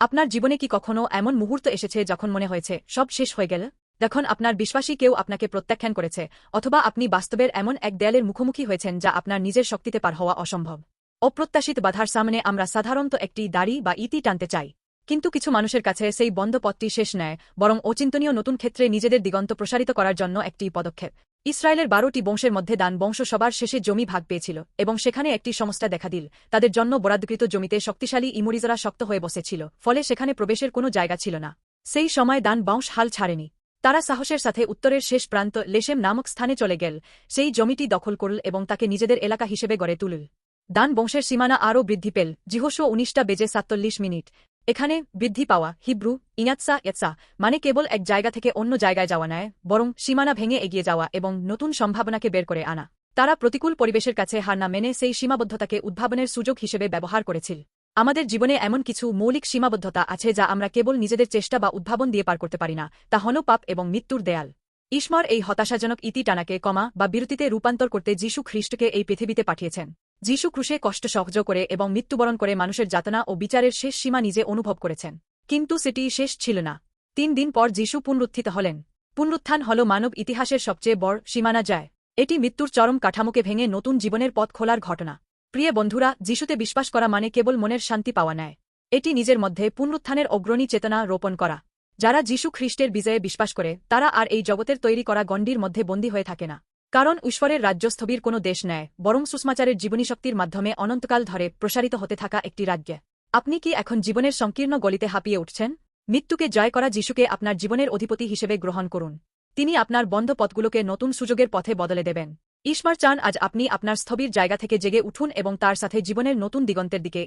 আপনার জীবনে কি কখনো এমন মুহূর্ত এসেছে যখন মনে হয়েছে সব শেষ হয়ে গেল? যখন আপনার বিশ্বাসী কেউ আপনাকে প্রত্যাখ্যান করেছে, অথবা আপনি বাস্তবের এমন এক দেয়ালের মুখোমুখি হয়েছেন যা আপনার নিজের শক্তিতে পার হওয়া অসম্ভব। অপ্রত্যাশিত বাধার সামনে আমরা সাধারণত একটি দাড়ি বা ইতি টানতে চাই, কিন্তু কিছু মানুষের কাছে সেই বন্ধ পথটি শেষ নয়, বরং অচিন্তনীয় নতুন ক্ষেত্রে নিজেদের দিগন্ত প্রসারিত করার জন্য একটি পদক্ষেপ। ইসরায়েলের ১২টি বংশের মধ্যে দান বংশ সবার শেষে জমি ভাগ পেয়েছিল, এবং সেখানে একটি সমস্যা দেখা দিল। তাদের জন্য বরাদ্দকৃত জমিতে শক্তিশালী ইমোরিজরা শক্ত হয়ে বসেছিল, ফলে সেখানে প্রবেশের কোনো জায়গা ছিল না। সেই সময় দান বংশ হাল ছাড়েনি। তারা সাহসের সাথে উত্তরের শেষ প্রান্ত লেশেম নামক স্থানে চলে গেল, সেই জমিটি দখল করল এবং তাকে নিজেদের এলাকা হিসেবে গড়ে তুলল। দান বংশের সীমানা আরও বৃদ্ধি পেল। জিহোশু 19:47 এখানে বৃদ্ধি পাওয়া হিব্রু ইয়াৎসা মানে কেবল এক জায়গা থেকে অন্য জায়গায় যাওয়া নয়, বরং সীমানা ভেঙে এগিয়ে যাওয়া এবং নতুন সম্ভাবনাকে বের করে আনা। তারা প্রতিকূল পরিবেশের কাছে হার না মেনে সেই সীমাবদ্ধতাকে উদ্ভাবনের সুযোগ হিসেবে ব্যবহার করেছিল। আমাদের জীবনে এমন কিছু মৌলিক সীমাবদ্ধতা আছে যা আমরা কেবল নিজেদের চেষ্টা বা উদ্ভাবন দিয়ে পার করতে পারি না, তা হল পাপ এবং মৃত্যুর দেয়াল। ঈশ্বর এই হতাশাজনক ইতি টানাকে বা বিরতিতে রূপান্তর করতে যীশু খ্রিস্টকে এই পৃথিবীতে পাঠিয়েছেন। যীশু ক্রুশে কষ্ট সহ্য করে এবং মৃত্যুবরণ করে মানুষের যাতনা ও বিচারের শেষ সীমা নিজে অনুভব করেছেন। কিন্তু সেটি শেষ ছিল না। ৩ দিন পর যীশু পুনরুত্থিত হলেন। পুনরুত্থান হল মানব ইতিহাসের সবচেয়ে বড় সীমানা জয়। এটি মৃত্যুর চরম কাঠামোকে ভেঙে নতুন জীবনের পথ খোলার ঘটনা। প্রিয় বন্ধুরা, যীশুতে বিশ্বাস করা মানে কেবল মনের শান্তি পাওয়া নয়, এটি নিজের মধ্যে পুনরুত্থানের অগ্রণী চেতনা রোপণ করা। যারা যীশু খ্রিস্টের বিজয়ে বিশ্বাস করে, তারা আর এই জগতের তৈরি করা গণ্ডির মধ্যে বন্দী হয়ে থাকে না। কারণ ঈশ্বরের রাজ্য স্থবির কোনো দেশ নেয়, বরং সুষমাচারের জীবনীশক্তির মাধ্যমে অনন্তকাল ধরে প্রসারিত হতে থাকা একটি রাজ্য। আপনি কি এখন জীবনের সংকীর্ণ গলিতে হাঁপিয়ে উঠছেন? মৃত্যুকে জয় করা যীশুকে আপনার জীবনের অধিপতি হিসেবে গ্রহণ করুন। তিনি আপনার বন্ধ পথগুলোকে নতুন সুযোগের পথে বদলে দেবেন। ঈশ্বর চান আজ আপনি আপনার স্থবির জায়গা থেকে জেগে উঠুন এবং তার সাথে জীবনের নতুন দিগন্তের দিকে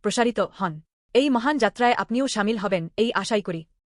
প্রসারিত হন। এই মহান যাত্রায় আপনিও শামিল হবেন, এই আশাই করি।